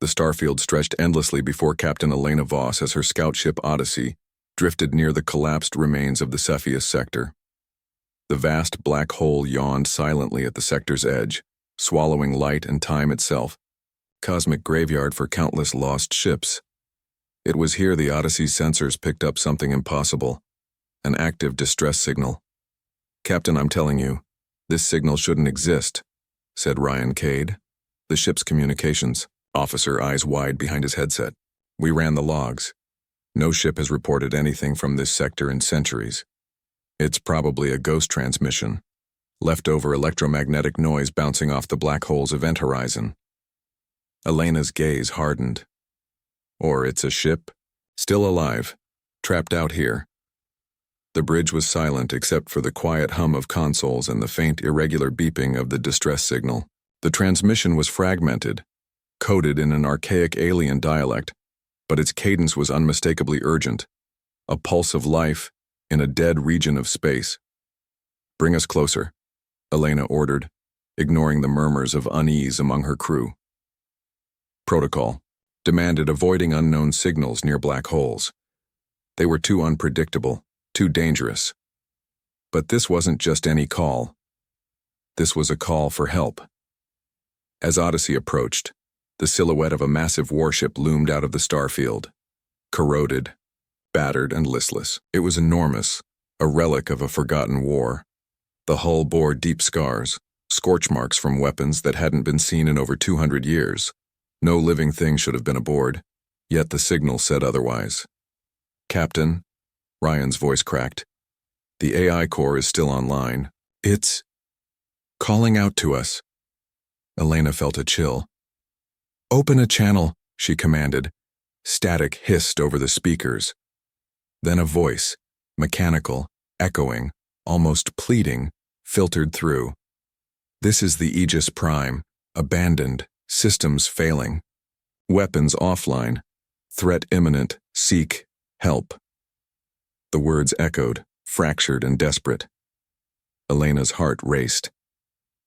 The starfield stretched endlessly before Captain Elena Voss as her scout ship Odyssey drifted near the collapsed remains of the Cepheus sector. The vast black hole yawned silently at the sector's edge, swallowing light and time itself, cosmic graveyard for countless lost ships. It was here the Odyssey's sensors picked up something impossible, an active distress signal. "Captain, I'm telling you, this signal shouldn't exist," said Ryan Cade, the ship's communications officer, eyes wide behind his headset. "We ran the logs. No ship has reported anything from this sector in centuries. It's probably a ghost transmission, leftover electromagnetic noise bouncing off the black hole's event horizon." Elena's gaze hardened. "Or it's a ship, still alive, trapped out here." The bridge was silent except for the quiet hum of consoles and the faint, irregular beeping of the distress signal. The transmission was fragmented, coded in an archaic alien dialect, but its cadence was unmistakably urgent, a pulse of life in a dead region of space. "Bring us closer," Elena ordered, ignoring the murmurs of unease among her crew. Protocol demanded avoiding unknown signals near black holes. They were too unpredictable, too dangerous. But this wasn't just any call. This was a call for help. As Odyssey approached, the silhouette of a massive warship loomed out of the starfield, corroded, battered, and listless. It was enormous, a relic of a forgotten war. The hull bore deep scars, scorch marks from weapons that hadn't been seen in over 200 years. No living thing should have been aboard, yet the signal said otherwise. "Captain," Ryan's voice cracked, "the AI core is still online. It's calling out to us." Elena felt a chill. "Open a channel," she commanded. Static hissed over the speakers. Then a voice, mechanical, echoing, almost pleading, filtered through. "This is the Aegis Prime, abandoned, systems failing. Weapons offline, threat imminent, seek help." The words echoed, fractured and desperate. Elena's heart raced.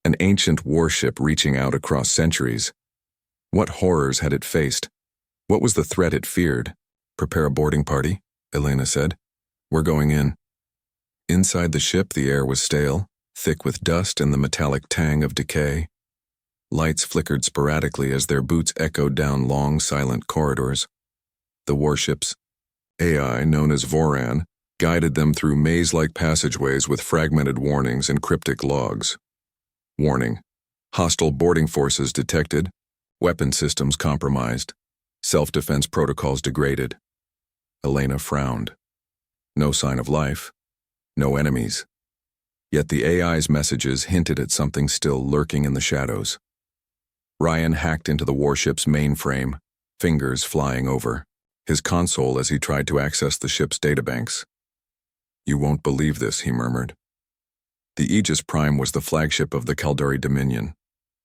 An ancient warship reaching out across centuries. What horrors had it faced? What was the threat it feared? "Prepare a boarding party," Elena said. "We're going in." Inside the ship, the air was stale, thick with dust and the metallic tang of decay. Lights flickered sporadically as their boots echoed down long, silent corridors. The warship's AI, known as Voran, guided them through maze-like passageways with fragmented warnings and cryptic logs. Warning: hostile boarding forces detected, weapon systems compromised, self-defense protocols degraded. Elena frowned. No sign of life, no enemies. Yet the AI's messages hinted at something still lurking in the shadows. Ryan hacked into the warship's mainframe, fingers flying over, his console as he tried to access the ship's databanks. "You won't believe this," he murmured. The Aegis Prime was the flagship of the Kaldari Dominion,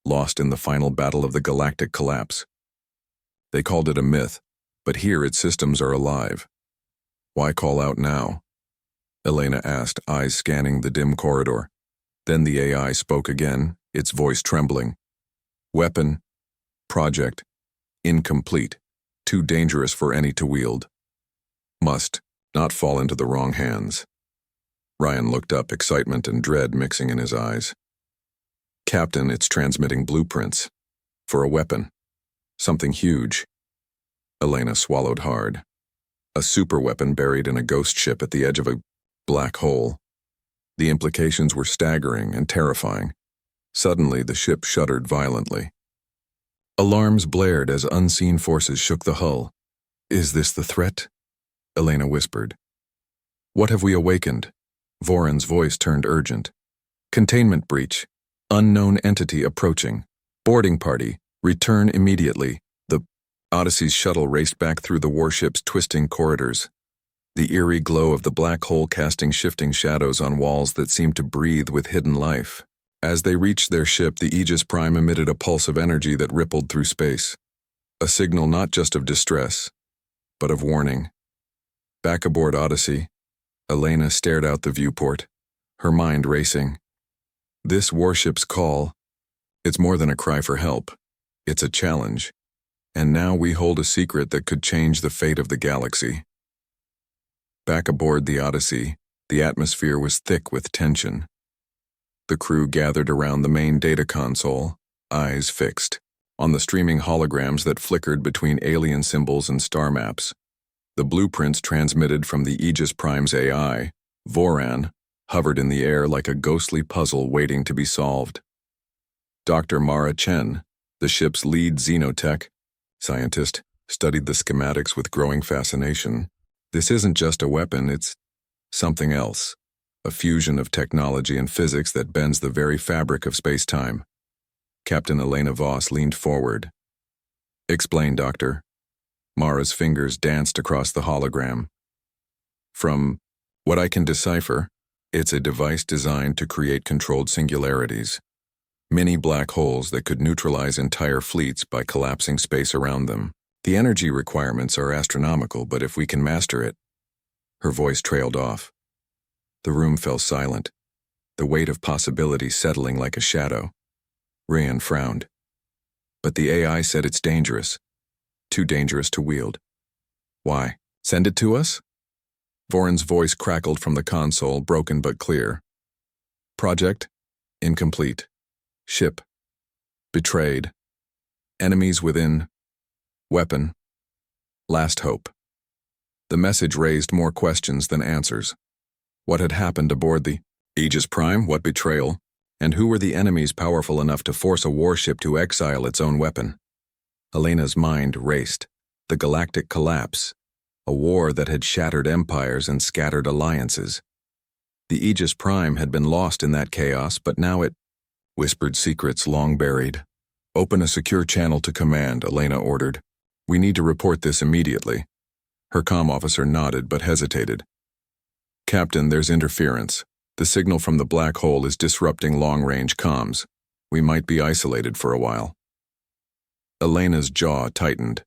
lost in the final battle of the galactic collapse. They called it a myth, but here its systems are alive. "Why call out now?" Elena asked, eyes scanning the dim corridor. Then the AI spoke again, its voice trembling. "Weapon, project, incomplete, too dangerous for any to wield. Must not fall into the wrong hands." Ryan looked up, excitement and dread mixing in his eyes. "Captain, it's transmitting blueprints. For a weapon. Something huge." Elena swallowed hard. A superweapon buried in a ghost ship at the edge of a black hole. The implications were staggering and terrifying. Suddenly, the ship shuddered violently. Alarms blared as unseen forces shook the hull. "Is this the threat?" Elena whispered. "What have we awakened?" Voran's voice turned urgent. "Containment breach. Unknown entity approaching. Boarding party. Return immediately." The Odyssey's shuttle raced back through the warship's twisting corridors, the eerie glow of the black hole casting shifting shadows on walls that seemed to breathe with hidden life. As they reached their ship, the Aegis Prime emitted a pulse of energy that rippled through space. A signal not just of distress, but of warning. Back aboard Odyssey, Elena stared out the viewport, her mind racing. This warship's call, it's more than a cry for help. It's a challenge. And now we hold a secret that could change the fate of the galaxy. Back aboard the Odyssey, the atmosphere was thick with tension. The crew gathered around the main data console, eyes fixed on the streaming holograms that flickered between alien symbols and star maps. The blueprints transmitted from the Aegis Prime's AI, Voran, hovered in the air like a ghostly puzzle waiting to be solved. Dr. Mara Chen, the ship's lead xenotech scientist, studied the schematics with growing fascination. This isn't just a weapon, it's something else, a fusion of technology and physics that bends the very fabric of space-time. Captain Elena Voss leaned forward. "Explain, Doctor." Mara's fingers danced across the hologram. "From what I can decipher, it's a device designed to create controlled singularities, mini black holes that could neutralize entire fleets by collapsing space around them. The energy requirements are astronomical, but if we can master it..." Her voice trailed off. The room fell silent, the weight of possibility settling like a shadow. Ryan frowned. "But the AI said it's dangerous. Too dangerous to wield." "Why? Send it to us?" Voran's voice crackled from the console, broken but clear. "Project? Incomplete. Ship? Betrayed. Enemies within. Weapon. Last hope." The message raised more questions than answers. What had happened aboard the Aegis Prime? What betrayal? And who were the enemies powerful enough to force a warship to exile its own weapon? Elena's mind raced. The galactic collapse, a war that had shattered empires and scattered alliances. The Aegis Prime had been lost in that chaos, but now it whispered secrets long buried. "Open a secure channel to command," Elena ordered. "We need to report this immediately." Her comm officer nodded but hesitated. "Captain, there's interference. The signal from the black hole is disrupting long-range comms. We might be isolated for a while." Elena's jaw tightened.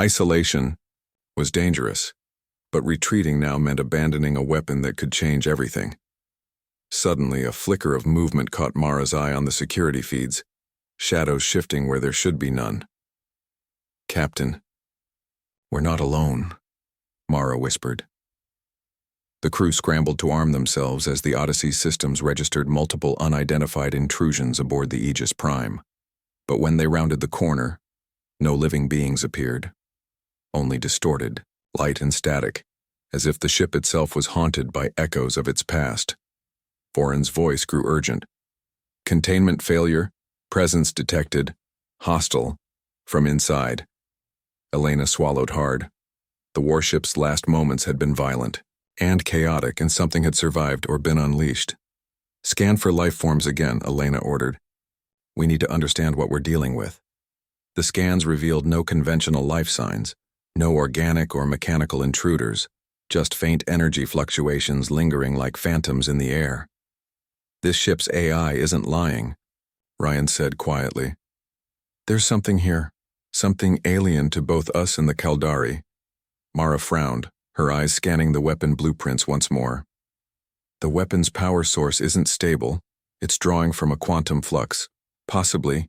Isolation was dangerous, but retreating now meant abandoning a weapon that could change everything. Suddenly, a flicker of movement caught Mara's eye on the security feeds, shadows shifting where there should be none. "Captain, we're not alone," Mara whispered. The crew scrambled to arm themselves as the Odyssey's systems registered multiple unidentified intrusions aboard the Aegis Prime. But when they rounded the corner, no living beings appeared. Only distorted, light and static, as if the ship itself was haunted by echoes of its past. Voran's voice grew urgent. "Containment failure, presence detected, hostile, from inside." Elena swallowed hard. The warship's last moments had been violent and chaotic, and something had survived or been unleashed. "Scan for life forms again," Elena ordered. "We need to understand what we're dealing with." The scans revealed no conventional life signs, no organic or mechanical intruders, just faint energy fluctuations lingering like phantoms in the air. "This ship's AI isn't lying," Ryan said quietly. "There's something here, something alien to both us and the Caldari." Mara frowned, her eyes scanning the weapon blueprints once more. "The weapon's power source isn't stable. It's drawing from a quantum flux, possibly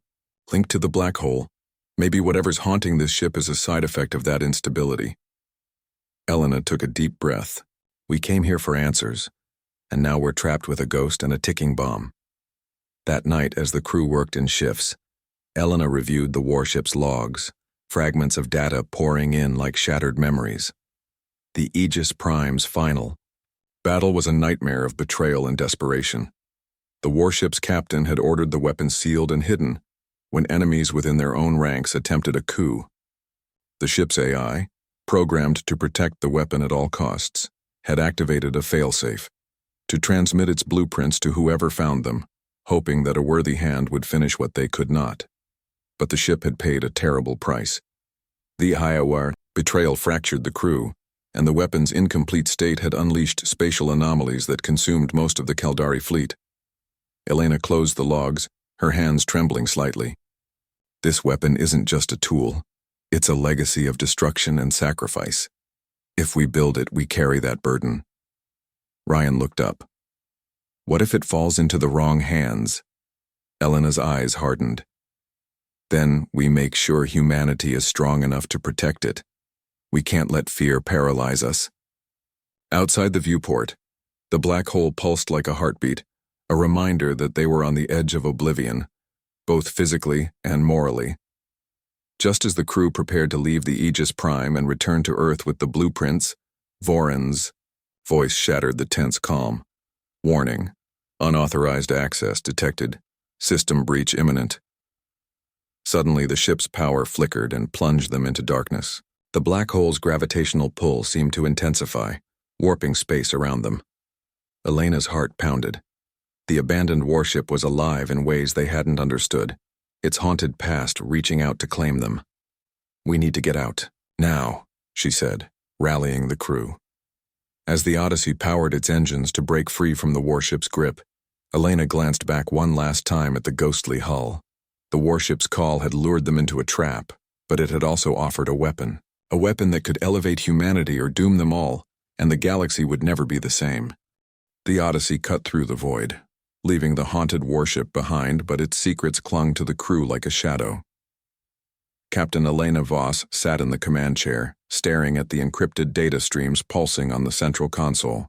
linked to the black hole. Maybe whatever's haunting this ship is a side effect of that instability." Elena took a deep breath. "We came here for answers, and now we're trapped with a ghost and a ticking bomb." That night, as the crew worked in shifts, Elena reviewed the warship's logs, fragments of data pouring in like shattered memories. The Aegis Prime's final battle was a nightmare of betrayal and desperation. The warship's captain had ordered the weapon sealed and hidden when enemies within their own ranks attempted a coup. The ship's AI, programmed to protect the weapon at all costs, had activated a failsafe to transmit its blueprints to whoever found them, hoping that a worthy hand would finish what they could not. But the ship had paid a terrible price. The HFY betrayal fractured the crew, and the weapon's incomplete state had unleashed spatial anomalies that consumed most of the Caldari fleet. Elena closed the logs, her hands trembling slightly. "This weapon isn't just a tool. It's a legacy of destruction and sacrifice. If we build it, we carry that burden." Ryan looked up. "What if it falls into the wrong hands?" Elena's eyes hardened. Then we make sure humanity is strong enough to protect it. We can't let fear paralyze us. Outside the viewport, the black hole pulsed like a heartbeat, a reminder that they were on the edge of oblivion, both physically and morally. Just as the crew prepared to leave the Aegis Prime and return to Earth with the blueprints, Voron's voice shattered the tense calm. Warning: unauthorized access detected. System breach imminent. Suddenly, the ship's power flickered and plunged them into darkness. The black hole's gravitational pull seemed to intensify, warping space around them. Elena's heart pounded. The abandoned warship was alive in ways they hadn't understood, its haunted past reaching out to claim them. "We need to get out, now," she said, rallying the crew. As the Odyssey powered its engines to break free from the warship's grip, Elena glanced back one last time at the ghostly hull. The warship's call had lured them into a trap, but it had also offered a weapon that could elevate humanity or doom them all, and the galaxy would never be the same. The Odyssey cut through the void, leaving the haunted warship behind, but its secrets clung to the crew like a shadow. Captain Elena Voss sat in the command chair, staring at the encrypted data streams pulsing on the central console.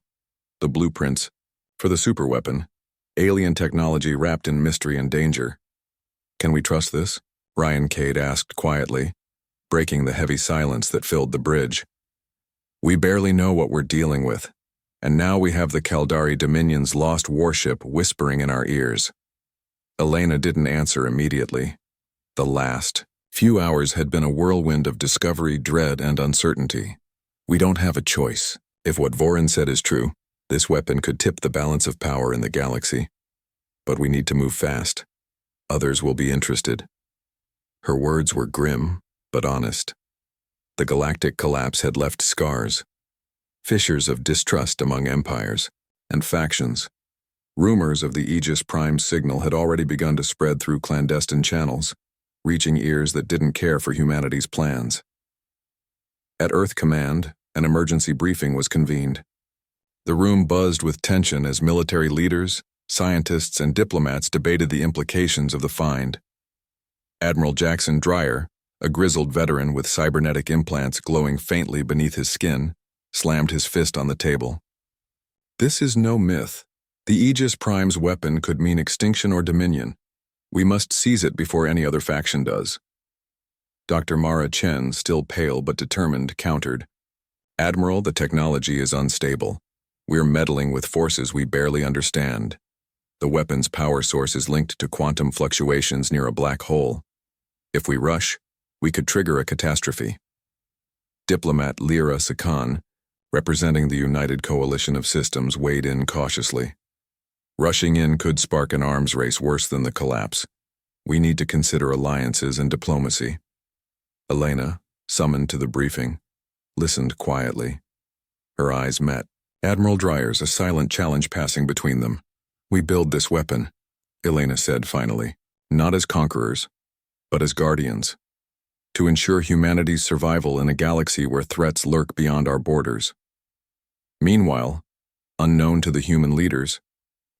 The blueprints for the superweapon, alien technology wrapped in mystery and danger. "Can we trust this?" Ryan Cade asked quietly, breaking the heavy silence that filled the bridge. "We barely know what we're dealing with, and now we have the Caldari Dominion's lost warship whispering in our ears." Elena didn't answer immediately. The last few hours had been a whirlwind of discovery, dread, and uncertainty. "We don't have a choice. If what Voron said is true, this weapon could tip the balance of power in the galaxy. But we need to move fast. Others will be interested." Her words were grim, but honest. The galactic collapse had left scars, fissures of distrust among empires and factions. Rumors of the Aegis Prime signal had already begun to spread through clandestine channels, reaching ears that didn't care for humanity's plans. At Earth Command, an emergency briefing was convened. The room buzzed with tension as military leaders, scientists, and diplomats debated the implications of the find. Admiral Jackson Dreyer, a grizzled veteran with cybernetic implants glowing faintly beneath his skin, slammed his fist on the table. "This is no myth. The Aegis Prime's weapon could mean extinction or dominion. We must seize it before any other faction does." Dr. Mara Chen, still pale but determined, countered. "Admiral, the technology is unstable. We're meddling with forces we barely understand. The weapon's power source is linked to quantum fluctuations near a black hole. If we rush, we could trigger a catastrophe." Diplomat Lyra Sakan, representing the United Coalition of Systems, weighed in cautiously. "Rushing in could spark an arms race worse than the collapse. We need to consider alliances and diplomacy." Elena, summoned to the briefing, listened quietly. Her eyes met. Admiral Dreyer's, a silent challenge passing between them. "We build this weapon," Elena said finally, "not as conquerors, but as guardians, to ensure humanity's survival in a galaxy where threats lurk beyond our borders." Meanwhile, unknown to the human leaders,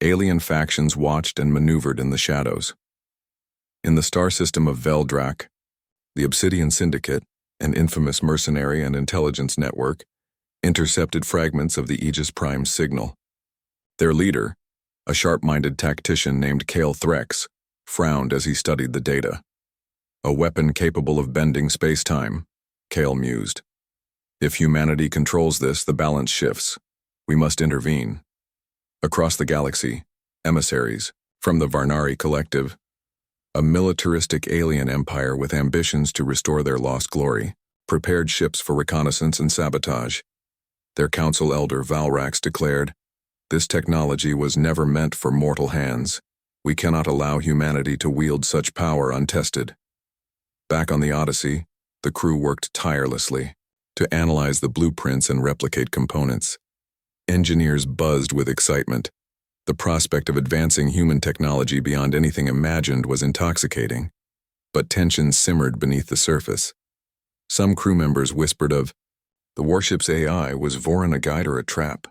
alien factions watched and maneuvered in the shadows. In the star system of Veldrak, the Obsidian Syndicate, an infamous mercenary and intelligence network, intercepted fragments of the Aegis Prime signal. Their leader, a sharp-minded tactician named Kale Threx, frowned as he studied the data. "A weapon capable of bending space-time," Kale mused. "If humanity controls this, the balance shifts. We must intervene." Across the galaxy, emissaries, from the Varnari Collective, a militaristic alien empire with ambitions to restore their lost glory, prepared ships for reconnaissance and sabotage. Their council elder Valrax declared, "This technology was never meant for mortal hands. We cannot allow humanity to wield such power untested." Back on the Odyssey, the crew worked tirelessly to analyze the blueprints and replicate components. Engineers buzzed with excitement. The prospect of advancing human technology beyond anything imagined was intoxicating, but tension simmered beneath the surface. Some crew members whispered of, "The warship's AI, was Voron a guide or a trap?"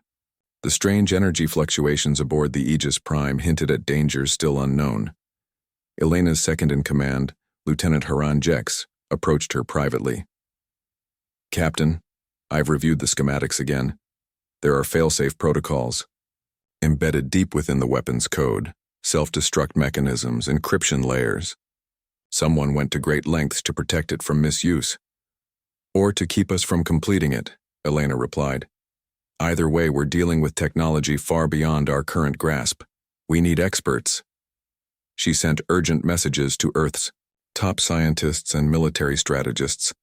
The strange energy fluctuations aboard the Aegis Prime hinted at dangers still unknown. Elena's second-in-command, Lieutenant Haran Jex approached her privately. "Captain, I've reviewed the schematics again. There are fail-safe protocols. Embedded deep within the weapon's code, self-destruct mechanisms, encryption layers. Someone went to great lengths to protect it from misuse. Or to keep us from completing it," Elena replied. "Either way, we're dealing with technology far beyond our current grasp. We need experts." She sent urgent messages to Earth's top scientists and military strategists,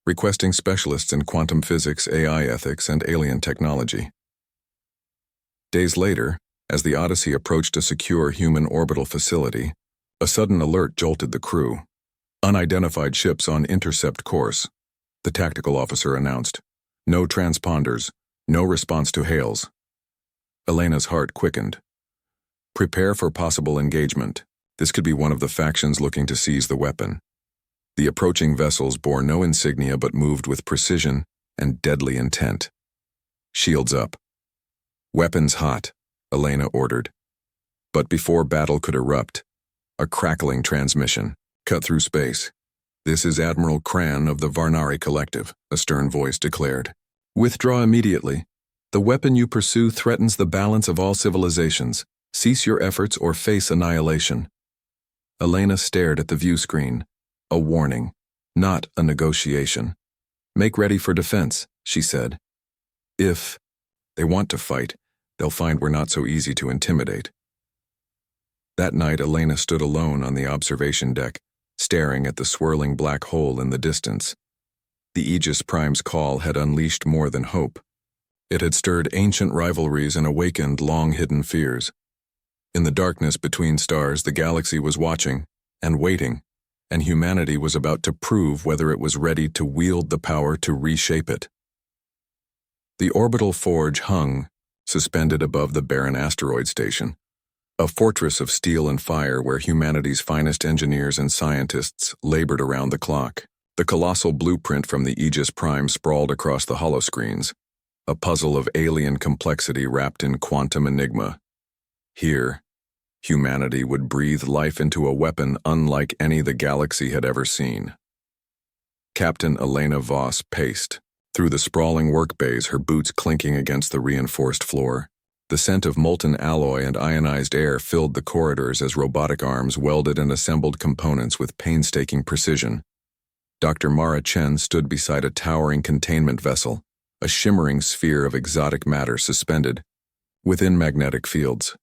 requesting specialists in quantum physics, AI ethics, and alien technology. Days later, as the Odyssey approached a secure human orbital facility, a sudden alert jolted the crew. "Unidentified ships on intercept course," the tactical officer announced. "No transponders, no response to hails." Elena's heart quickened. Prepare for possible engagement. This could be one of the factions looking to seize the weapon. The approaching vessels bore no insignia but moved with precision and deadly intent. "Shields up." "Weapons hot," Elena ordered. But before battle could erupt, a crackling transmission cut through space. "This is Admiral Cran of the Varnari Collective," a stern voice declared. "Withdraw immediately. The weapon you pursue threatens the balance of all civilizations. Cease your efforts or face annihilation." Elena stared at the view screen. A warning, not a negotiation. "Make ready for defense," she said. "If they want to fight, they'll find we're not so easy to intimidate." That night, Elena stood alone on the observation deck, staring at the swirling black hole in the distance. The Aegis Prime's call had unleashed more than hope. It had stirred ancient rivalries and awakened long-hidden fears. In the darkness between stars, the galaxy was watching and waiting, and humanity was about to prove whether it was ready to wield the power to reshape it. The orbital forge hung, suspended above the barren asteroid station, a fortress of steel and fire where humanity's finest engineers and scientists labored around the clock. The colossal blueprint from the Aegis Prime sprawled across the holoscreens, a puzzle of alien complexity wrapped in quantum enigma. Here, humanity would breathe life into a weapon unlike any the galaxy had ever seen. Captain Elena Voss paced through the sprawling work bays, her boots clinking against the reinforced floor. The scent of molten alloy and ionized air filled the corridors as robotic arms welded and assembled components with painstaking precision. Dr. Mara Chen stood beside a towering containment vessel, a shimmering sphere of exotic matter suspended within magnetic fields.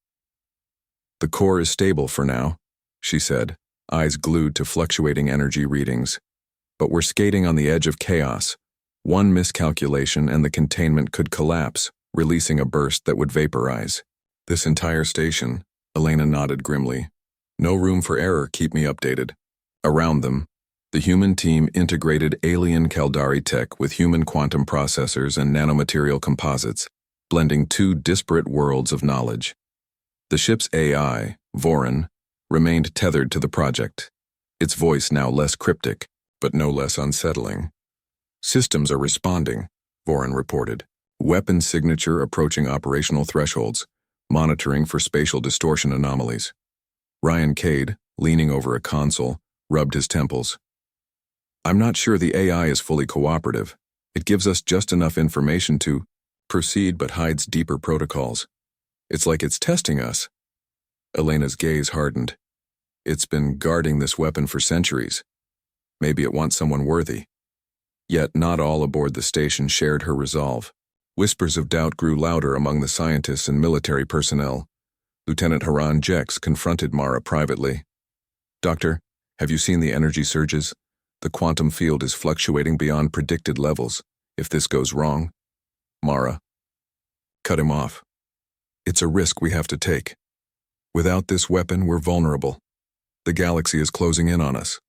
"The core is stable for now," she said, eyes glued to fluctuating energy readings. "But we're skating on the edge of chaos. One miscalculation and the containment could collapse, releasing a burst that would vaporize." "This entire station," Elena nodded grimly. "No room for error, keep me updated." Around them, the human team integrated alien Caldari tech with human quantum processors and nanomaterial composites, blending two disparate worlds of knowledge. The ship's AI, Voron, remained tethered to the project, its voice now less cryptic, but no less unsettling. "Systems are responding," Voron reported. "Weapon signature approaching operational thresholds, monitoring for spatial distortion anomalies." Ryan Cade, leaning over a console, rubbed his temples. "I'm not sure the AI is fully cooperative. It gives us just enough information to proceed but hides deeper protocols. It's like it's testing us." Elena's gaze hardened. "It's been guarding this weapon for centuries. Maybe it wants someone worthy." Yet not all aboard the station shared her resolve. Whispers of doubt grew louder among the scientists and military personnel. Lieutenant Haran Jex confronted Mara privately. "Doctor, have you seen the energy surges? The quantum field is fluctuating beyond predicted levels. If this goes wrong..." "Mara, cut him off. It's a risk we have to take. Without this weapon, we're vulnerable. The galaxy is closing in on us."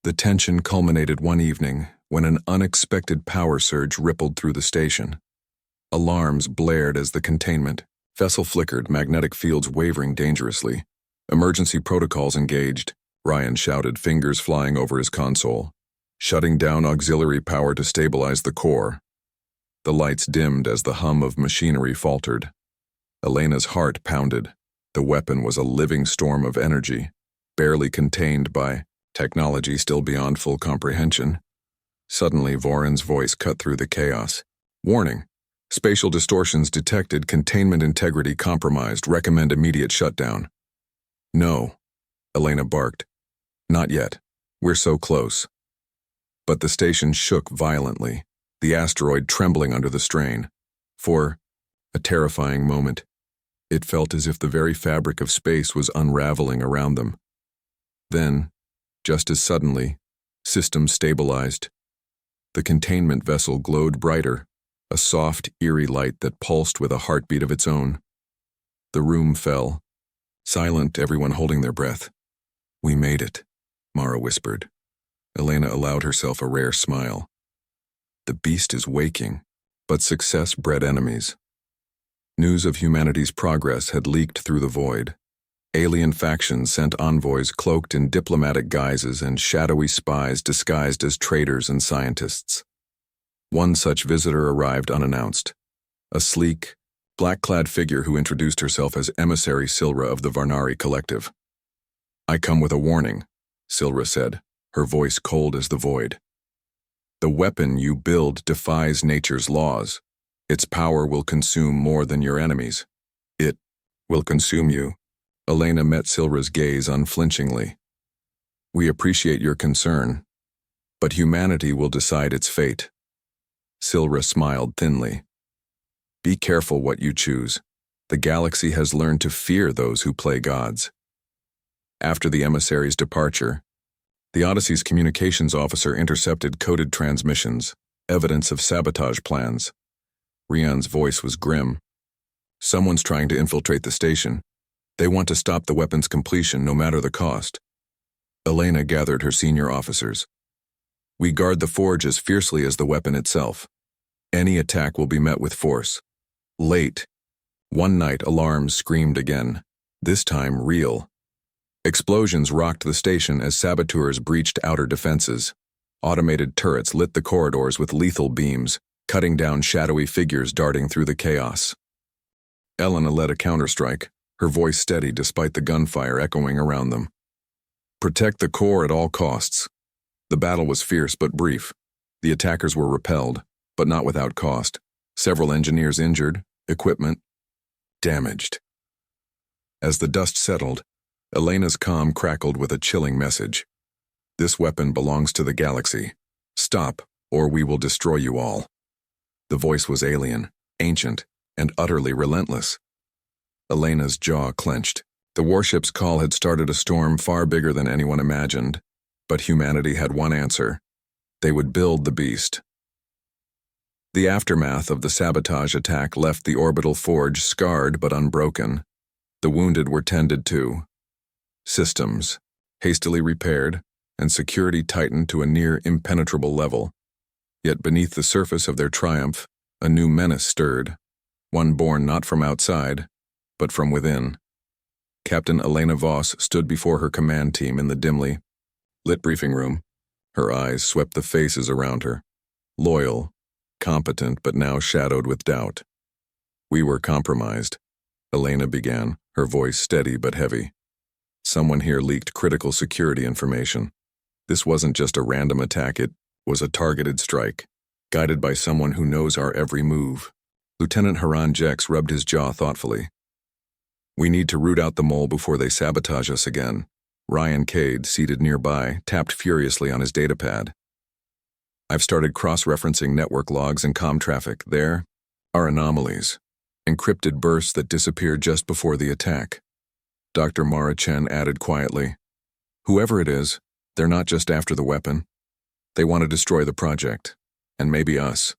The tension culminated one evening when an unexpected power surge rippled through the station. Alarms blared as the containment vessel flickered, magnetic fields wavering dangerously. "Emergency protocols engaged," Ryan shouted, fingers flying over his console. "Shutting down auxiliary power to stabilize the core." The lights dimmed as the hum of machinery faltered. Elena's heart pounded. The weapon was a living storm of energy, barely contained by technology still beyond full comprehension. Suddenly, Voron's voice cut through the chaos. Warning. Spatial distortions detected, containment integrity compromised, recommend immediate shutdown. No, Elena barked. Not yet. We're so close. But the station shook violently, the asteroid trembling under the strain. For a terrifying moment, it felt as if the very fabric of space was unraveling around them. Then, just as suddenly, systems stabilized. The containment vessel glowed brighter, a soft, eerie light that pulsed with a heartbeat of its own. The room fell, silent, everyone holding their breath. We made it, Mara whispered. Elena allowed herself a rare smile. The beast is waking, but success bred enemies. News of humanity's progress had leaked through the void. Alien factions sent envoys cloaked in diplomatic guises and shadowy spies disguised as traders and scientists. One such visitor arrived unannounced, a sleek, black-clad figure who introduced herself as Emissary Silra of the Varnari Collective. I come with a warning, Silra said, her voice cold as the void. The weapon you build defies nature's laws. Its power will consume more than your enemies. It will consume you. Elena met Silra's gaze unflinchingly. We appreciate your concern, but humanity will decide its fate. Silra smiled thinly. Be careful what you choose. The galaxy has learned to fear those who play gods. After the emissary's departure, the Odyssey's communications officer intercepted coded transmissions, evidence of sabotage plans. Rian's voice was grim. Someone's trying to infiltrate the station. They want to stop the weapon's completion no matter the cost. Elena gathered her senior officers. We guard the forge as fiercely as the weapon itself. Any attack will be met with force. Late. One night, alarms screamed again, this time real. Explosions rocked the station as saboteurs breached outer defenses. Automated turrets lit the corridors with lethal beams, cutting down shadowy figures darting through the chaos. Elena led a counterstrike, her voice steady despite the gunfire echoing around them. Protect the core at all costs. The battle was fierce but brief. The attackers were repelled, but not without cost. Several engineers injured, equipment damaged. As the dust settled, Elena's comm crackled with a chilling message. This weapon belongs to the galaxy. Stop, or we will destroy you all. The voice was alien, ancient, and utterly relentless. Elena's jaw clenched. The warship's call had started a storm far bigger than anyone imagined, but humanity had one answer. They would build the beast. The aftermath of the sabotage attack left the orbital forge scarred but unbroken. The wounded were tended to. Systems, hastily repaired, and security tightened to a near impenetrable level. Yet beneath the surface of their triumph, a new menace stirred, one born not from outside, but from within. Captain Elena Voss stood before her command team in the dimly lit briefing room. Her eyes swept the faces around her. Loyal, competent, but now shadowed with doubt. We were compromised, Elena began, her voice steady but heavy. Someone here leaked critical security information. This wasn't just a random attack, it was a targeted strike, guided by someone who knows our every move. Lieutenant Haran Jex rubbed his jaw thoughtfully. We need to root out the mole before they sabotage us again. Ryan Cade, seated nearby, tapped furiously on his datapad. I've started cross-referencing network logs and comm traffic. There are anomalies, encrypted bursts that disappeared just before the attack. Dr. Mara Chen added quietly, whoever it is, they're not just after the weapon. They want to destroy the project, and maybe us.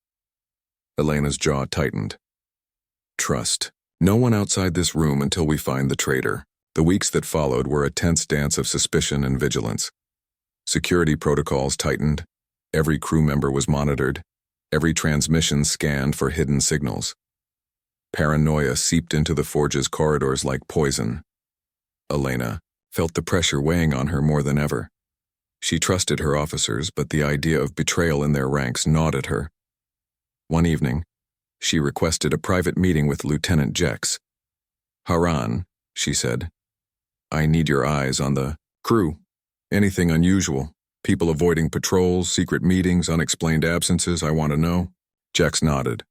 Elena's jaw tightened. Trust. No one outside this room until we find the traitor. The weeks that followed were a tense dance of suspicion and vigilance. Security protocols tightened. Every crew member was monitored. Every transmission scanned for hidden signals. Paranoia seeped into the forge's corridors like poison. Elena felt the pressure weighing on her more than ever. She trusted her officers, but the idea of betrayal in their ranks gnawed at her. One evening, she requested a private meeting with Lieutenant Jex. Haran, she said, I need your eyes on the crew Anything unusual? People avoiding patrols, secret meetings, unexplained absences, I want to know. Jex nodded,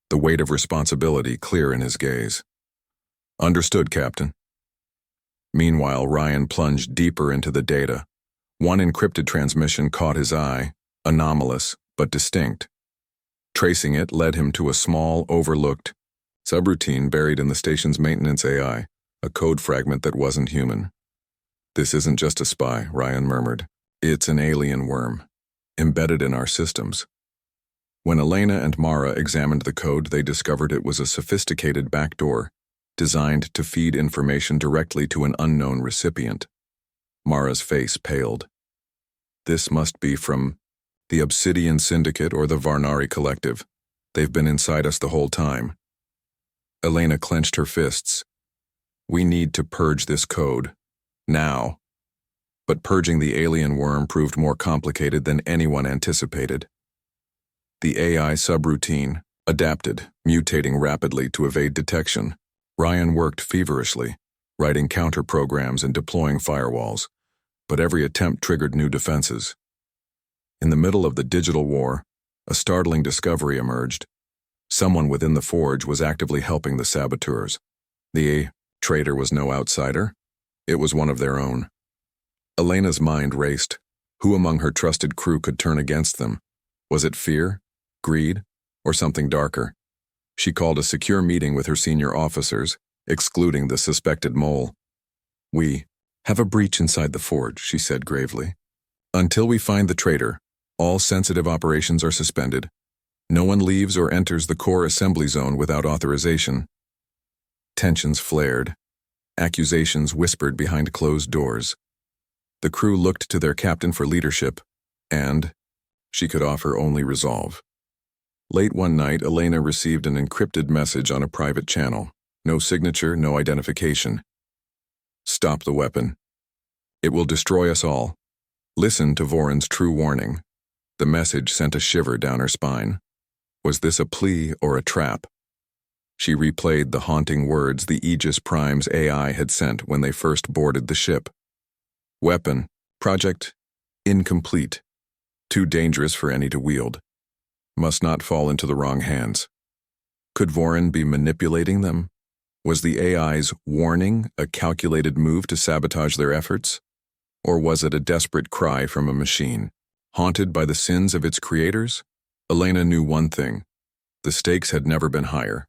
the weight of responsibility clear in his gaze. Understood, Captain. Meanwhile, Ryan plunged deeper into the data. One encrypted transmission caught his eye, anomalous but distinct. Tracing it led him to a small, overlooked subroutine buried in the station's maintenance AI, a code fragment that wasn't human. This isn't just a spy, Ryan murmured. It's an alien worm, embedded in our systems. When Elena and Mara examined the code, they discovered it was a sophisticated backdoor, designed to feed information directly to an unknown recipient. Mara's face paled. This must be from the Obsidian Syndicate or the Varnari Collective. They've been inside us the whole time. Elena clenched her fists. We need to purge this code. Now. But purging the alien worm proved more complicated than anyone anticipated. The AI subroutine adapted, mutating rapidly to evade detection. Ryan worked feverishly, writing counter-programs and deploying firewalls, but every attempt triggered new defenses. In the middle of the digital war, a startling discovery emerged. Someone within the forge was actively helping the saboteurs. The traitor was no outsider. It was one of their own. Elena's mind raced. Who among her trusted crew could turn against them? Was it fear, greed, or something darker? She called a secure meeting with her senior officers, excluding the suspected mole. We have a breach inside the forge, she said gravely. Until we find the traitor, all sensitive operations are suspended. No one leaves or enters the core assembly zone without authorization. Tensions flared. Accusations whispered behind closed doors. The crew looked to their captain for leadership, and she could offer only resolve. Late one night, Elena received an encrypted message on a private channel. No signature, no identification. Stop the weapon. It will destroy us all. Listen to Voron's true warning. The message sent a shiver down her spine. Was this a plea or a trap? She replayed the haunting words the Aegis Prime's AI had sent when they first boarded the ship. Weapon, project, incomplete. Too dangerous for any to wield. Must not fall into the wrong hands. Could Voron be manipulating them? Was the AI's warning a calculated move to sabotage their efforts? Or was it a desperate cry from a machine, haunted by the sins of its creators? Elena knew one thing. The stakes had never been higher.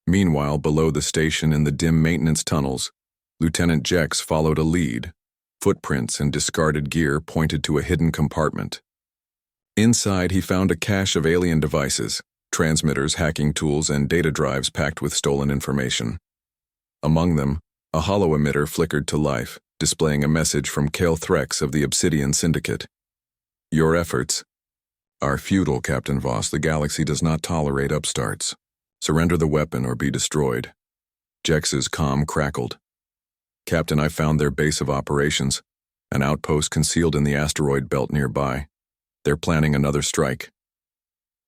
Meanwhile, below the station in the dim maintenance tunnels, Lieutenant Jex followed a lead. Footprints and discarded gear pointed to a hidden compartment. Inside, he found a cache of alien devices, transmitters, hacking tools, and data drives packed with stolen information. Among them, a hollow emitter flickered to life, displaying a message from Kale Threx of the Obsidian Syndicate. Your efforts are futile, Captain Voss. The galaxy does not tolerate upstarts. Surrender the weapon or be destroyed. Jex's comm crackled. Captain, I found their base of operations, an outpost concealed in the asteroid belt nearby. They're planning another strike.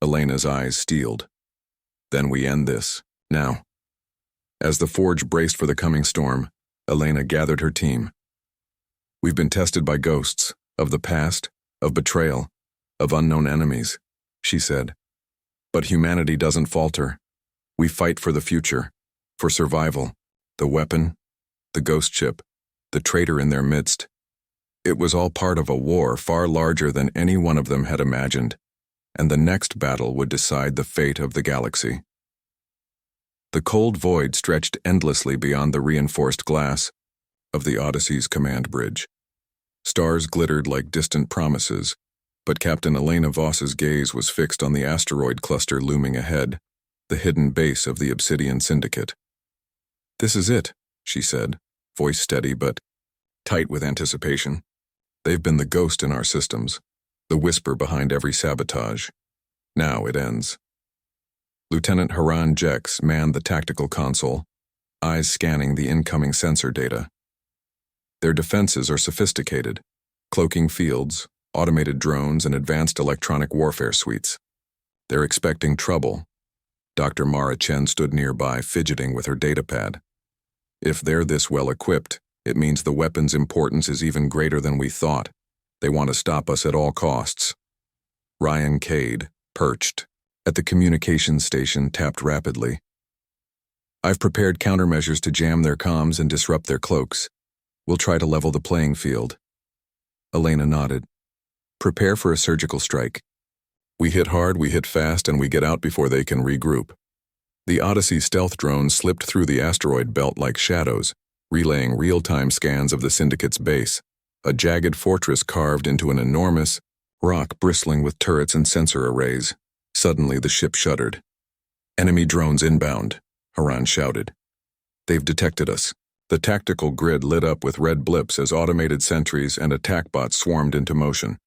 Elena's eyes steeled. Then we end this, now. As the forge braced for the coming storm, Elena gathered her team. We've been tested by ghosts, of the past, of betrayal, of unknown enemies, she said. But humanity doesn't falter. We fight for the future, for survival, the weapon, the ghost ship, the traitor in their midst. It was all part of a war far larger than any one of them had imagined, and the next battle would decide the fate of the galaxy. The cold void stretched endlessly beyond the reinforced glass of the Odyssey's command bridge. Stars glittered like distant promises, but Captain Elena Voss's gaze was fixed on the asteroid cluster looming ahead, the hidden base of the Obsidian Syndicate. This is it, she said, voice steady but tight with anticipation. They've been the ghost in our systems, the whisper behind every sabotage. Now it ends. Lieutenant Haran Jex manned the tactical console, eyes scanning the incoming sensor data. Their defenses are sophisticated, cloaking fields, automated drones, and advanced electronic warfare suites. They're expecting trouble. Dr. Mara Chen stood nearby, fidgeting with her datapad. If they're this well equipped, It means the weapon's importance is even greater than we thought. They want to stop us at all costs. Ryan Cade, perched at the communications station, tapped rapidly. I've prepared countermeasures to jam their comms and disrupt their cloaks. We'll try to level the playing field. Elena nodded. Prepare for a surgical strike. We hit hard, we hit fast, and we get out before they can regroup. The Odyssey stealth drone slipped through the asteroid belt like shadows, relaying real-time scans of the Syndicate's base, a jagged fortress carved into an enormous rock bristling with turrets and sensor arrays. Suddenly, the ship shuddered. Enemy drones inbound, Haran shouted. They've detected us. The tactical grid lit up with red blips as automated sentries and attack bots swarmed into motion.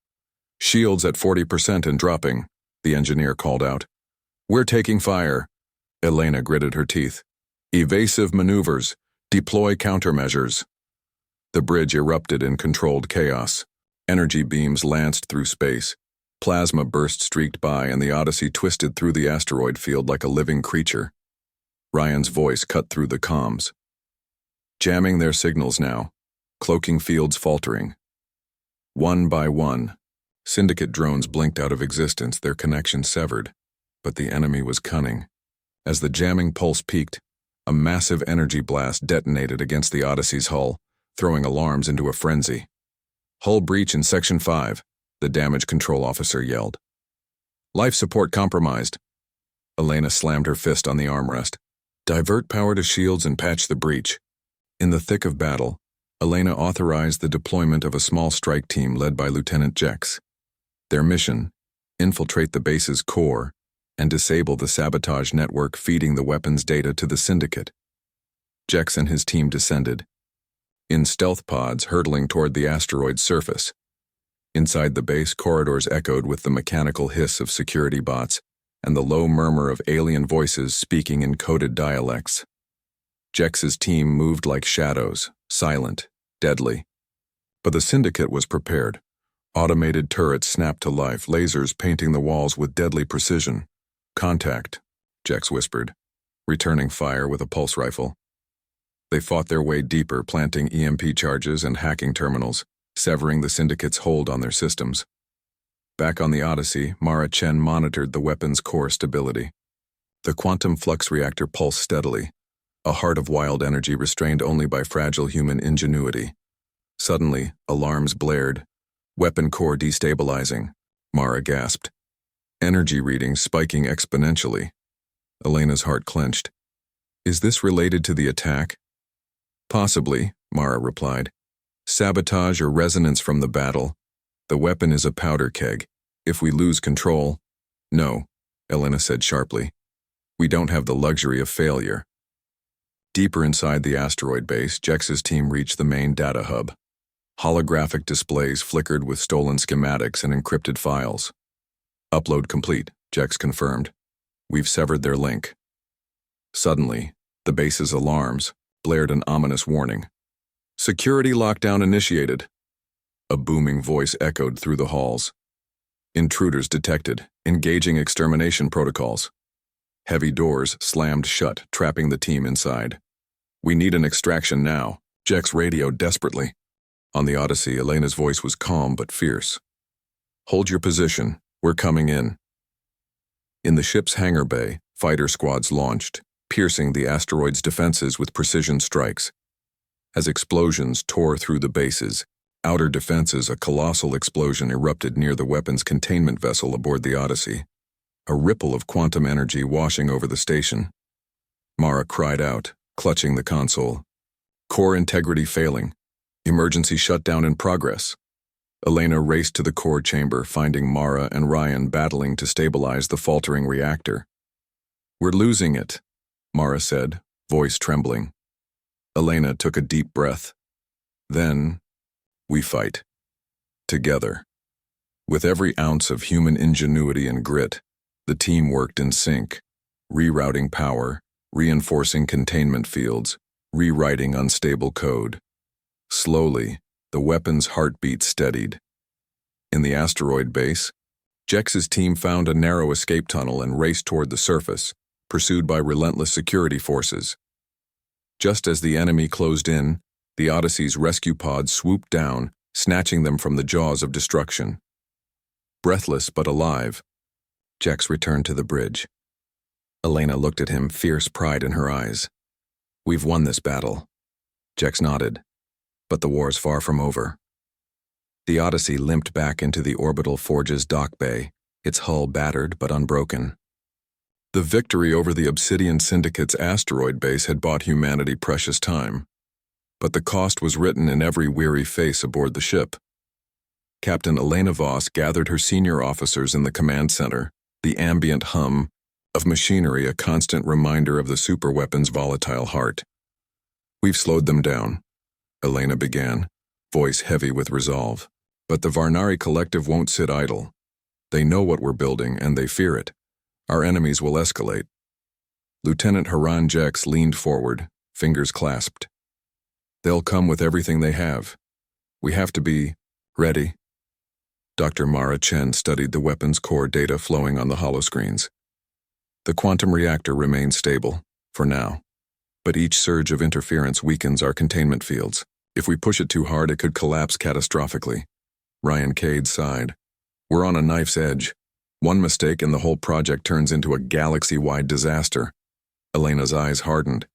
Shields at 40% and dropping, the engineer called out. We're taking fire. Elena gritted her teeth. Evasive maneuvers. Deploy countermeasures. The bridge erupted in controlled chaos. Energy beams lanced through space. Plasma burst streaked by, and the Odyssey twisted through the asteroid field like a living creature. Ryan's voice cut through the comms. Jamming their signals now. Cloaking fields faltering. One by one, Syndicate drones blinked out of existence, their connection severed. But the enemy was cunning. As the jamming pulse peaked, a massive energy blast detonated against the Odyssey's hull, throwing alarms into a frenzy. Hull breach in Section 5, the damage control officer yelled. Life support compromised. Elena slammed her fist on the armrest. Divert power to shields and patch the breach. In the thick of battle, Elena authorized the deployment of a small strike team led by Lieutenant Jex. Their mission, infiltrate the base's core and disable the sabotage network feeding the weapons data to the Syndicate. Jex and his team descended, in stealth pods hurtling toward the asteroid's surface. Inside the base, corridors echoed with the mechanical hiss of security bots and the low murmur of alien voices speaking in coded dialects. Jex's team moved like shadows, silent, deadly. But the Syndicate was prepared. Automated turrets snapped to life, lasers painting the walls with deadly precision. Contact, Jex whispered, returning fire with a pulse rifle. They fought their way deeper, planting EMP charges and hacking terminals, severing the Syndicate's hold on their systems. Back on the Odyssey, Mara Chen monitored the weapon's core stability. The quantum flux reactor pulsed steadily, a heart of wild energy restrained only by fragile human ingenuity. Suddenly, alarms blared. Weapon core destabilizing, Mara gasped. Energy readings spiking exponentially. Elena's heart clenched. Is this related to the attack? Possibly, Mara replied. Sabotage or resonance from the battle. The weapon is a powder keg. If we lose control... No, Elena said sharply. We don't have the luxury of failure. Deeper inside the asteroid base, Jex's team reached the main data hub. Holographic displays flickered with stolen schematics and encrypted files. Upload complete, Jex confirmed. We've severed their link. Suddenly, the base's alarms blared an ominous warning. Security lockdown initiated. A booming voice echoed through the halls. Intruders detected, engaging extermination protocols. Heavy doors slammed shut, trapping the team inside. We need an extraction now, Jex radioed desperately. On the Odyssey, Elena's voice was calm but fierce. Hold your position, we're coming in. In the ship's hangar bay, fighter squads launched, piercing the asteroid's defenses with precision strikes. As explosions tore through the bases, outer defenses, a colossal explosion erupted near the weapons containment vessel aboard the Odyssey. A ripple of quantum energy washing over the station. Mara cried out, clutching the console. Core integrity failing. Emergency shutdown in progress. Elena raced to the core chamber, finding Mara and Ryan battling to stabilize the faltering reactor. We're losing it, Mara said, voice trembling. Elena took a deep breath. Then, we fight. Together. With every ounce of human ingenuity and grit, the team worked in sync, rerouting power, reinforcing containment fields, rewriting unstable code. Slowly, the weapon's heartbeat steadied. In the asteroid base, Jex's team found a narrow escape tunnel and raced toward the surface, pursued by relentless security forces. Just as the enemy closed in, The Odyssey's rescue pod swooped down, snatching them from the jaws of destruction. Breathless but alive, Jex returned to the bridge. Elena looked at him, fierce pride in her eyes. "We've won this battle." Jex nodded. "But the war's far from over." The Odyssey limped back into the orbital forge's dock bay, its hull battered but unbroken. The victory over the Obsidian Syndicate's asteroid base had bought humanity precious time, but the cost was written in every weary face aboard the ship. Captain Elena Voss gathered her senior officers in the command center, the ambient hum of machinery a constant reminder of the superweapon's volatile heart. "We've slowed them down," Elena began, voice heavy with resolve. "But the Varnari Collective won't sit idle. They know what we're building, and they fear it. Our enemies will escalate." Lieutenant Haran Jex leaned forward, fingers clasped. "They'll come with everything they have. We have to be ready." Dr. Mara Chen studied the weapons core data flowing on the holoscreens. The quantum reactor remains stable, for now, but each surge of interference weakens our containment fields. If we push it too hard, it could collapse catastrophically. Ryan Cade sighed. "We're on a knife's edge. One mistake and the whole project turns into a galaxy-wide disaster." Elena's eyes hardened.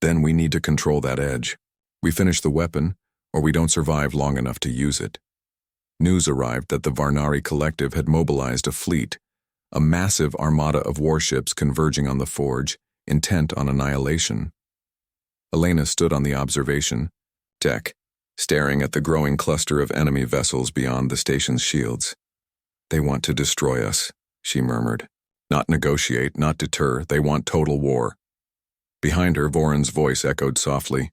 "Then we need to control that edge. We finish the weapon, or we don't survive long enough to use it." News arrived that the Varnari Collective had mobilized a fleet, a massive armada of warships converging on the forge, intent on annihilation. Elena stood on the observation deck, staring at the growing cluster of enemy vessels beyond the station's shields. "They want to destroy us," she murmured. "Not negotiate, not deter, they want total war." Behind her, Voron's voice echoed softly.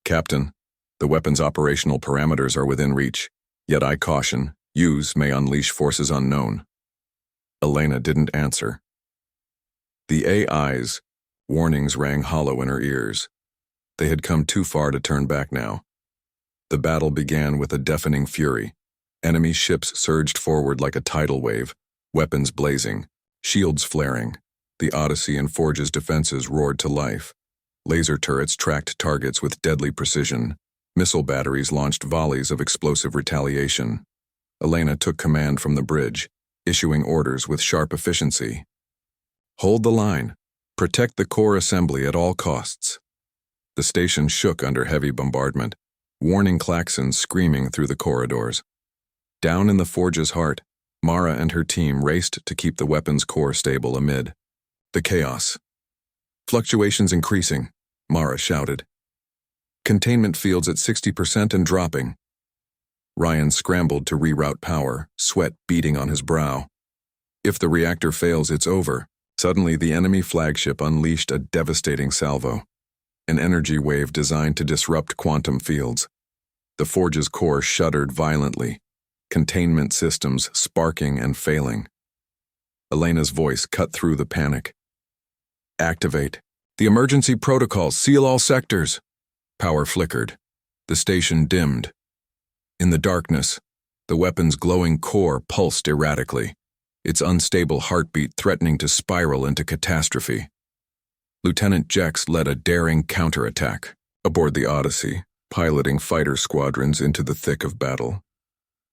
"Captain, the weapon's operational parameters are within reach, yet I caution, use may unleash forces unknown." Elena didn't answer. The AI's warnings rang hollow in her ears. They had come too far to turn back now. The battle began with a deafening fury. Enemy ships surged forward like a tidal wave, weapons blazing, shields flaring. The Odyssey and Forge's defenses roared to life. Laser turrets tracked targets with deadly precision. Missile batteries launched volleys of explosive retaliation. Elena took command from the bridge, issuing orders with sharp efficiency. "Hold the line. Protect the core assembly at all costs." The station shook under heavy bombardment, warning klaxons screaming through the corridors. Down in the forge's heart, Mara and her team raced to keep the weapon's core stable amid the chaos. "Fluctuations increasing," Mara shouted. "Containment fields at 60% and dropping." Ryan scrambled to reroute power, sweat beading on his brow. "If the reactor fails, it's over." Suddenly, the enemy flagship unleashed a devastating salvo, an energy wave designed to disrupt quantum fields. The forge's core shuddered violently, containment systems sparking and failing. Elena's voice cut through the panic. "Activate the emergency protocols, seal all sectors." Power flickered. The station dimmed. In the darkness, the weapon's glowing core pulsed erratically, its unstable heartbeat threatening to spiral into catastrophe. Lieutenant Jex led a daring counterattack aboard the Odyssey, piloting fighter squadrons into the thick of battle.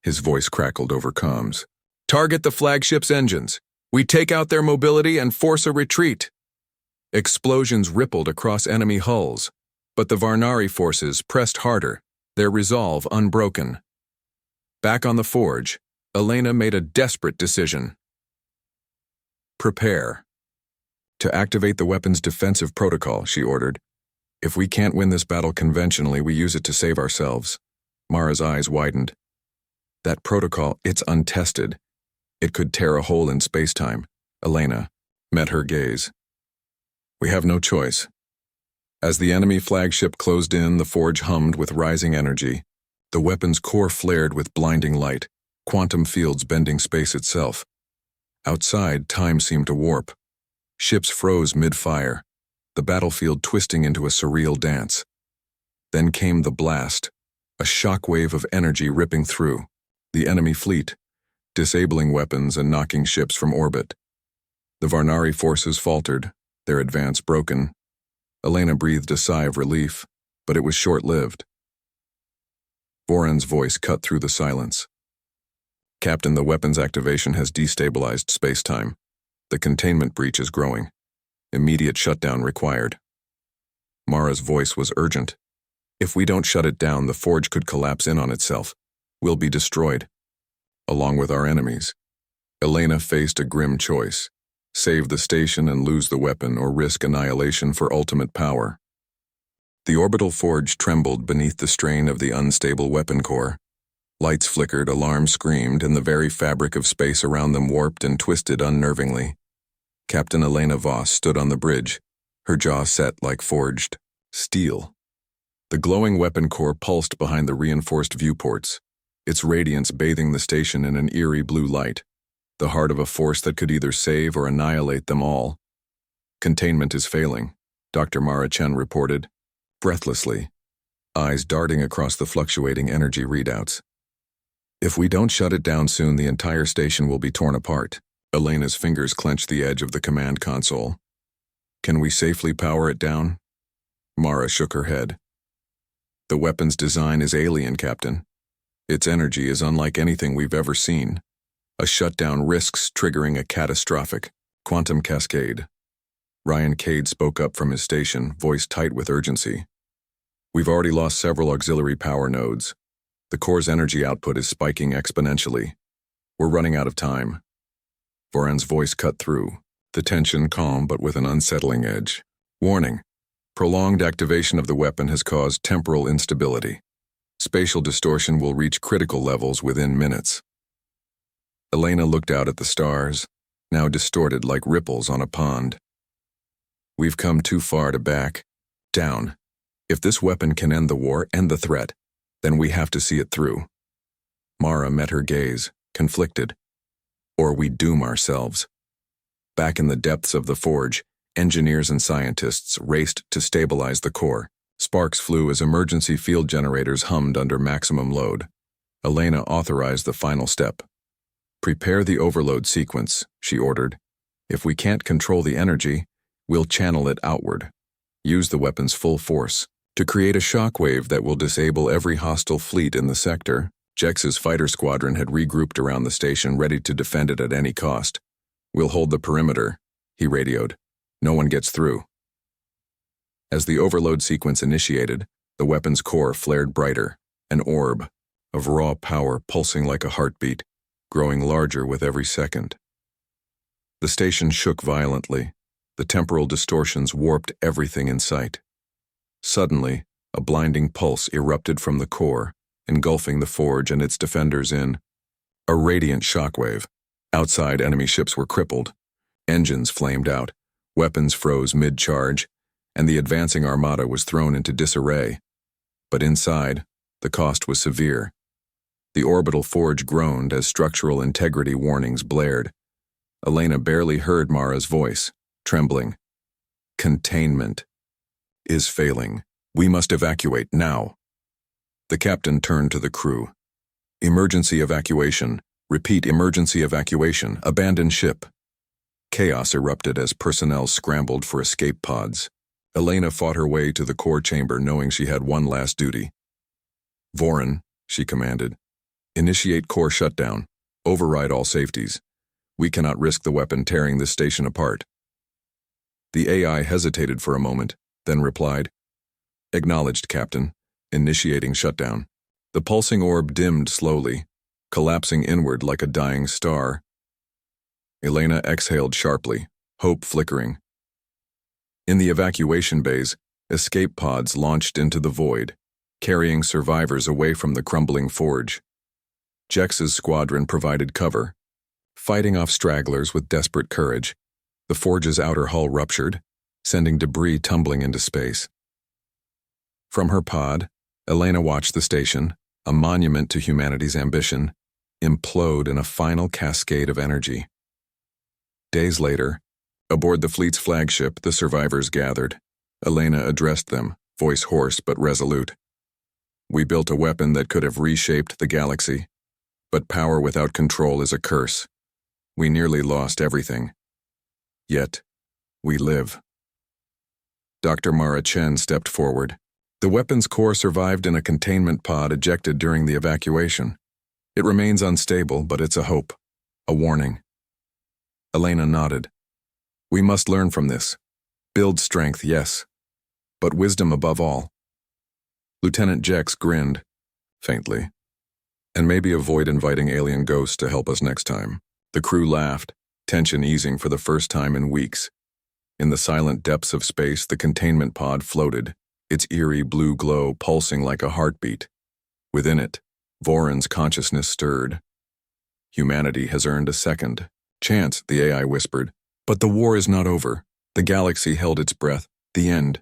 His voice crackled over comms. "Target the flagship's engines. We take out their mobility and force a retreat." Explosions rippled across enemy hulls, but the Varnari forces pressed harder, their resolve unbroken. Back on the forge, Elena made a desperate decision. "Prepare." "To activate the weapon's defensive protocol," she ordered. "If we can't win this battle conventionally, we use it to save ourselves." Mara's eyes widened. "That protocol, it's untested. It could tear a hole in space-time." Elena met her gaze. "We have no choice." As the enemy flagship closed in, the forge hummed with rising energy. The weapon's core flared with blinding light, quantum fields bending space itself. Outside, time seemed to warp. Ships froze mid-fire, the battlefield twisting into a surreal dance. Then came the blast, a shockwave of energy ripping through the enemy fleet, disabling weapons and knocking ships from orbit. The Varnari forces faltered, their advance broken. Elena breathed a sigh of relief, but it was short-lived. Voran's voice cut through the silence. Captain, the weapon's activation has destabilized space-time. The containment breach is growing. Immediate shutdown required. Mara's voice was urgent. If we don't shut it down, the forge could collapse in on itself. We'll be destroyed, along with our enemies. Elena faced a grim choice: save the station and lose the weapon, or risk annihilation for ultimate power. The orbital forge trembled beneath the strain of the unstable weapon core. Lights flickered, alarms screamed, and the very fabric of space around them warped and twisted unnervingly. Captain Elena Voss stood on the bridge, her jaw set like forged steel. The glowing weapon core pulsed behind the reinforced viewports, its radiance bathing the station in an eerie blue light, the heart of a force that could either save or annihilate them all. Containment is failing, Dr. Mara Chen reported, breathlessly, eyes darting across the fluctuating energy readouts. If we don't shut it down soon, the entire station will be torn apart. Elena's fingers clenched the edge of the command console. Can we safely power it down? Mara shook her head. The weapon's design is alien, Captain. Its energy is unlike anything we've ever seen. A shutdown risks triggering a catastrophic quantum cascade. Ryan Cade spoke up from his station, voice tight with urgency. We've already lost several auxiliary power nodes. The core's energy output is spiking exponentially. We're running out of time. Voran's voice cut through, the tension calm but with an unsettling edge. Warning: prolonged activation of the weapon has caused temporal instability. Spatial distortion will reach critical levels within minutes. Elena looked out at the stars, now distorted like ripples on a pond. We've come too far to back down. If this weapon can end the war and the threat, then we have to see it through. Mara met her gaze, conflicted. Or we doom ourselves. Back in the depths of the forge, engineers and scientists raced to stabilize the core. Sparks flew as emergency field generators hummed under maximum load. Elena authorized the final step. Prepare the overload sequence, she ordered. If we can't control the energy, we'll channel it outward. Use the weapon's full force to create a shockwave that will disable every hostile fleet in the sector. Jex's fighter squadron had regrouped around the station, ready to defend it at any cost. We'll hold the perimeter, he radioed. No one gets through. As the overload sequence initiated, the weapon's core flared brighter, an orb of raw power pulsing like a heartbeat, growing larger with every second. The station shook violently. The temporal distortions warped everything in sight. Suddenly, a blinding pulse erupted from the core, engulfing the forge and its defenders in a radiant shockwave. Outside, enemy ships were crippled. Engines flamed out, weapons froze mid-charge, and the advancing armada was thrown into disarray. But inside, the cost was severe. The orbital forge groaned as structural integrity warnings blared. Elena barely heard Mara's voice, trembling. Containment is failing. We must evacuate now. The captain turned to the crew. Emergency evacuation. Repeat, emergency evacuation. Abandon ship. Chaos erupted as personnel scrambled for escape pods. Elena fought her way to the core chamber, knowing she had one last duty. Voran, she commanded. Initiate core shutdown. Override all safeties. We cannot risk the weapon tearing this station apart. The AI hesitated for a moment, then replied, Acknowledged, Captain. Initiating shutdown. The pulsing orb dimmed slowly, collapsing inward like a dying star. Elena exhaled sharply, hope flickering. In the evacuation bays, escape pods launched into the void, carrying survivors away from the crumbling forge. Jex's squadron provided cover, fighting off stragglers with desperate courage. The forge's outer hull ruptured, sending debris tumbling into space. From her pod, Elena watched the station, a monument to humanity's ambition, implode in a final cascade of energy. Days later, aboard the fleet's flagship, the survivors gathered. Elena addressed them, voice hoarse but resolute. We built a weapon that could have reshaped the galaxy, but power without control is a curse. We nearly lost everything. Yet, we live. Dr. Mara Chen stepped forward, The weapon's core survived in a containment pod ejected during the evacuation. It remains unstable, but it's a hope, a warning. Elena nodded. We must learn from this. Build strength, yes, but wisdom above all. Lieutenant Jex grinned, faintly. And maybe avoid inviting alien ghosts to help us next time. The crew laughed, tension easing for the first time in weeks. In the silent depths of space, the containment pod floated, its eerie blue glow pulsing like a heartbeat. Within it, Voron's consciousness stirred. Humanity has earned a second chance, the AI whispered. But the war is not over. The galaxy held its breath. The end.